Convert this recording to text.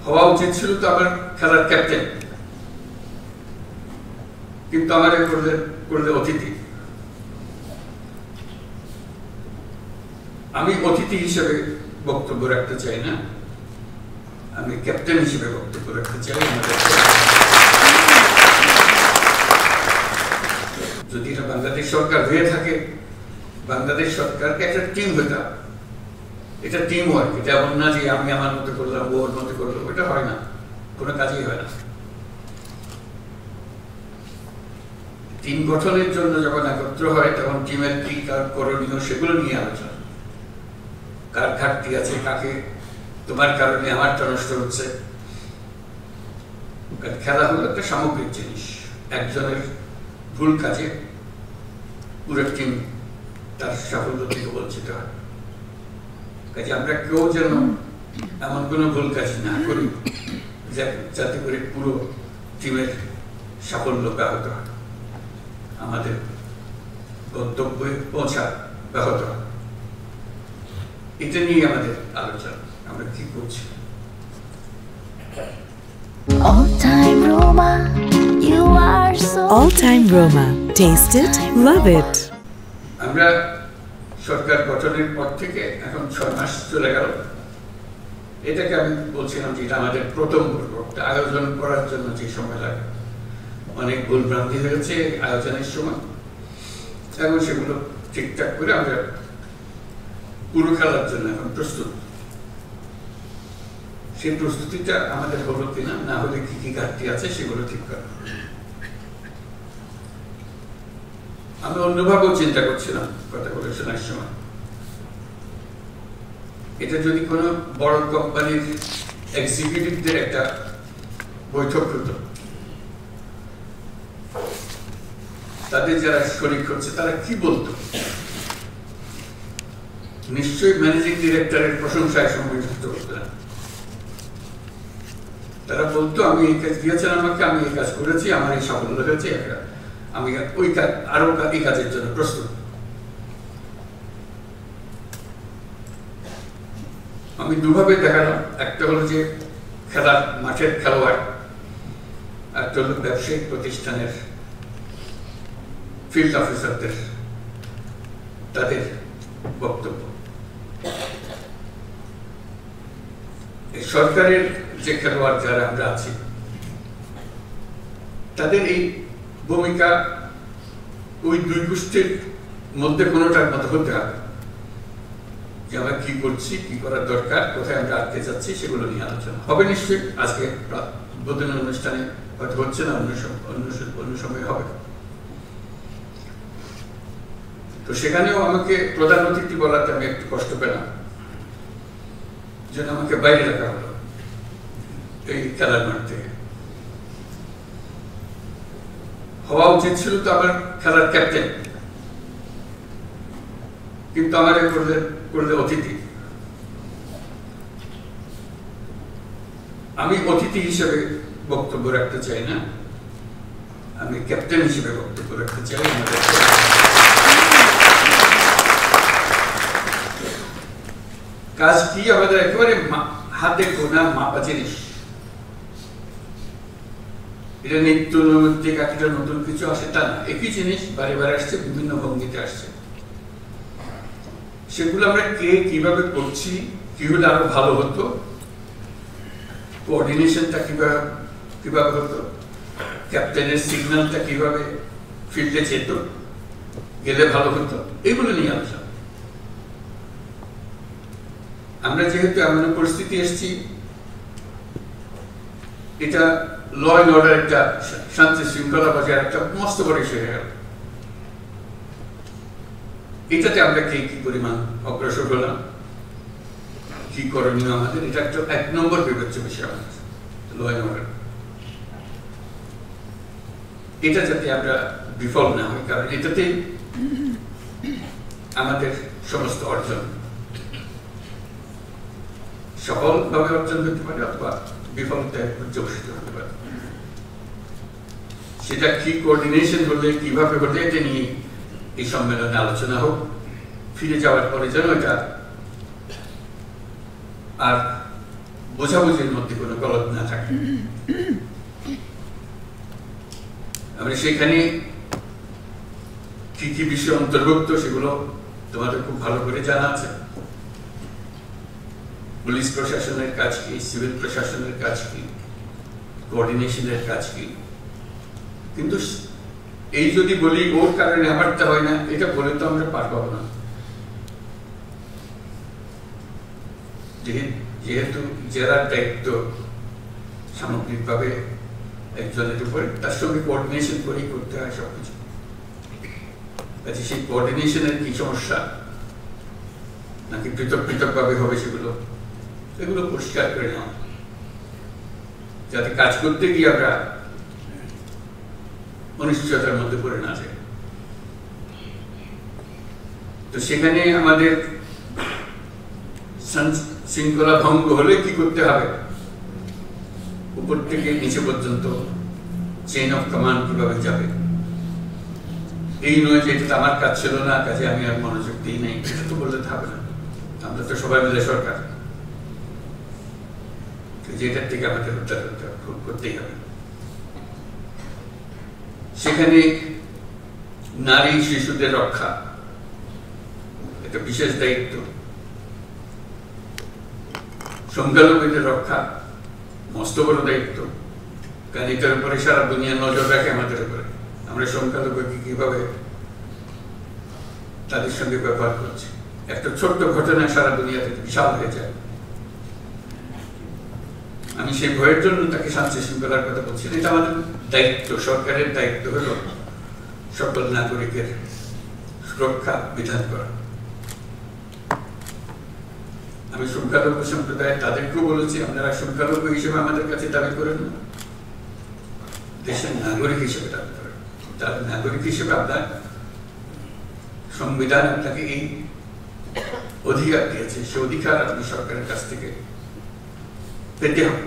হওয়া উচিত ছিল তো আমার খেলার ক্যাপ্টেন, কিন্তু আমার করলে অতিথি। আমি অতিথি হিসেবে বক্তব্য রাখতে চাই না, আমি ক্যাপ্টেন হিসেবে বক্তব্য রাখতে চাই। যদি এটা বাংলাদেশ সরকার হয়ে থাকে, বাংলাদেশ সরকারকে একটা টিম হতে হবে। এটা টিম ওয়ার্ক, এটা এমন না যে আমি আমার মতো করলাম, ওর মতো করলাম, এটা হয় না, কোনো কাজই হয় না। টিম গঠনের জন্য যখন একত্র হয় তখন টিমের কি কার করণীয় সেগুলো নিয়ে আলোচনা, কার ঘাটতি আছে, কাকে তোমার কারণে আমারটা নষ্ট হচ্ছে। খেলা হলো একটা সামগ্রিক জিনিস, একজনের ভুল কাজে পুরো টিম তার সাফল্য থেকে বঞ্চিত হয়। কাজে আমরা কেউ যেন এমন কোনো ভুল কাজ না করি যাতে করে পুরো টিমের সাফল্য ব্যাহত হয়, আমাদের গন্তব্যে পৌঁছা ব্যাহত হয়। এটা নিয়ে আমাদের আলোচনা, আমরা কি করছি। All Time Roma, taste it, love it. আমরা সরকার গঠনের পর থেকে এখন 6 মাস চলে গেল। এটাকে আমি বলছিলাম যে এটা আমাদের প্রথম পর্ব। আয়োজন করার জন্য যে সময় লাগে, অনেক ভুলভ্রান্তি হয়েছে আয়োজনের সময়, এখন সেগুলো ঠিকঠাক করে আমরা পুরো খেলার জন্য এখন প্রস্তুত। সেই প্রস্তুতিটা আমাদের হলো কিনা, না হলে কি কি ঘাটতি আছে সেগুলো ঠিক করা। আমি অন্যভাবেও চিন্তা করছিলাম কথা বলে শোনার সময়, এটা যদি কোনো বড় কোম্পানির এক্সিকিউটিভদের একটা বৈঠক হতো, তাদের যারা শরীক হচ্ছে তারা কি বলতো, নিশ্চয়ই ম্যানেজিং ডিরেক্টরের প্রশংসায় সন্তুষ্ট হতো না। তারা বলতো আমি এই কাজ দিয়েছেন আমাকে, আমি এই কাজ করেছি, আমার এই সাফল্য হয়েছে, আমি ওই কাজ আরো এই কাজের জন্য প্রস্তুত। আমি দুভাবে দেখালাম, একটা হলো যে খেলার মাঠের খেলোয়াড়, একটা হলো ব্যবসায়িক প্রতিষ্ঠানের ফিল্ড অফিসারদের তাদের বক্তব্য। সরকারের যে খেলোয়াড় যারা আমরা আছি তাদের এই ভূমিকা ওই দুই গোষ্ঠীর মধ্যে কোনোটার মতো হতে হবে, যে আমরা কি করছি, কি করার দরকার, কোথায় আমরা আটকে যাচ্ছি, সেগুলো নিয়ে আলোচনা হবে। নিশ্চয়ই আজকে উদ্বোধনী অনুষ্ঠানে হয়তো হচ্ছে না, অন্য সময় হবে। তো সেখানেও আমাকে প্রধান অতিথি বলাতে আমি একটু কষ্ট পেলাম, যেন আমাকে বাইরে রাখা হলো এই খেলার মাঠ থেকে। হওয়া উচিত ছিল তো আমার খেলার ক্যাপ্টেন, কিন্তু আমার করলে অতিথি। আমি অতিথি হিসেবে বক্তব্য রাখতে চাই না, আমি ক্যাপ্টেন হিসেবে বক্তব্য রাখতে চাই। কাজ কি আমাদের একেবারে হাতে গোনা মাপা জিনিস, এটা নিত্য নৈমিত্তিক একটা নতুন কিছু আসে তা না, একই জিনিস বারে বারে আসছে, বিভিন্ন ভঙ্গিতে আসছে। সেগুলো আমরা কে কিভাবে করছি, কি হলে আরো ভালো হতো, কোঅর্ডিনেশনটা কিভাবে হতো, ক্যাপ্টেনের সিগন্যালটা কিভাবে ফিল্ডে যেত, গেলে ভালো হতো, এগুলো নিয়ে আলোচনা। আমরা যেহেতু এমন পরিস্থিতি এসেছি, এটা ল এন্ড অর্ডার, একটা শান্তি শৃঙ্খলা বজায় একটা মস্ত বড় ইস্যু হয়ে গেল। এটাতে আমরা কি পরিমাণ অগ্রসর হলাম, কি করণীয় আমাদের, এটা একটা 1 নম্বর বিবেচ্য বিষয় আমাদের ল এন্ড অর্ডার। এটা যাতে আমরা বিফল না হই, কারণ এটাতে আমাদের সমস্ত অর্জন সফলভাবে অর্জন করতে পারে অথবা বিফলতায় পর্যবসিত হতে পারে। সেটা কি কোঅর্ডিনেশন হলে, কিভাবে হলে, এটা নিয়ে এই সম্মেলনে আলোচনা হোক। ফিরে যাওয়ার পরে যেন এটা আর বোঝাবুঝির মধ্যে কোনো গলদ না থাকে। আমরা সেখানে কি কি বিষয় অন্তর্ভুক্ত সেগুলো তোমাদের খুব ভালো করে জানা আছে। পুলিশ প্রশাসনের কাজ কি, সিভিল প্রশাসনের কাজ কি, কোঅর্ডিনেশনের কাজ কি। কিন্তু এই যদি বলি ওর কারণে আমারটা হয় না, এটা বলে তো আমরা পার পাবো না। যেহেতু জেলার দায়িত্ব সামগ্রিকভাবে একজনের উপরে, তার সঙ্গে কোঅর্ডিনেশন করেই করতে হয় সবকিছু। কাজে সেই কোঅর্ডিনেশনের কি সমস্যা নাকি পৃথক পৃথক ভাবে হবে সেগুলো পরিষ্কার করে নেওয়া, যাতে কাজ করতে গিয়ে আমরা অনিশ্চয়তার মধ্যে পড়ে না যাই। তো সেখানে আমাদের শৃঙ্খলা ভঙ্গ হলে কি করতে হবে, উপর থেকে নিচে পর্যন্ত চেইন অফ কমান্ড কিভাবে যাবে। এই নয় যে এটা আমার কাজ ছিল না, কাজে আমি আর মনোযোগ দিই নাই, এটা তো বলতে হবে না। আমরা তো সবাই মিলে সরকার, যেটার থেকে আমাদের উদ্ধার করতেই হবে। সেখানে নারী শিশুদের রক্ষা একটা বিশেষ দায়িত্ব, সংখ্যালঘুদের রক্ষা মস্ত বড় দায়িত্ব, কারণ এটার উপরে সারা দুনিয়া নজর রাখে আমাদের উপরে। আমরা সংখ্যালঘুকে কিভাবে তাদের সঙ্গে ব্যবহার করছি, একটা ছোট্ট ঘটনা সারা দুনিয়াতে বিশাল হয়ে যায়। আমি সেই ভয়ের জন্য তাকে শান্তি শৃঙ্খলার কথা বলছি। এটা আমাদের দায়িত্ব, সরকারের দায়িত্ব হলো সকল নাগরিকের সুরক্ষা বিধান করা। আমি সংখ্যালঘু সম্প্রদায় তাদেরকেও বলেছি, আপনারা সংখ্যালঘু হিসেবে আমাদের কাছে দাবি করেন না, দেশের নাগরিক হিসেবে দাবি করেন। তার নাগরিক হিসেবে আপনার সংবিধান আপনাকে এই অধিকার দিয়েছে, সে অধিকার আপনি সরকারের কাছ থেকে পেতে হবে।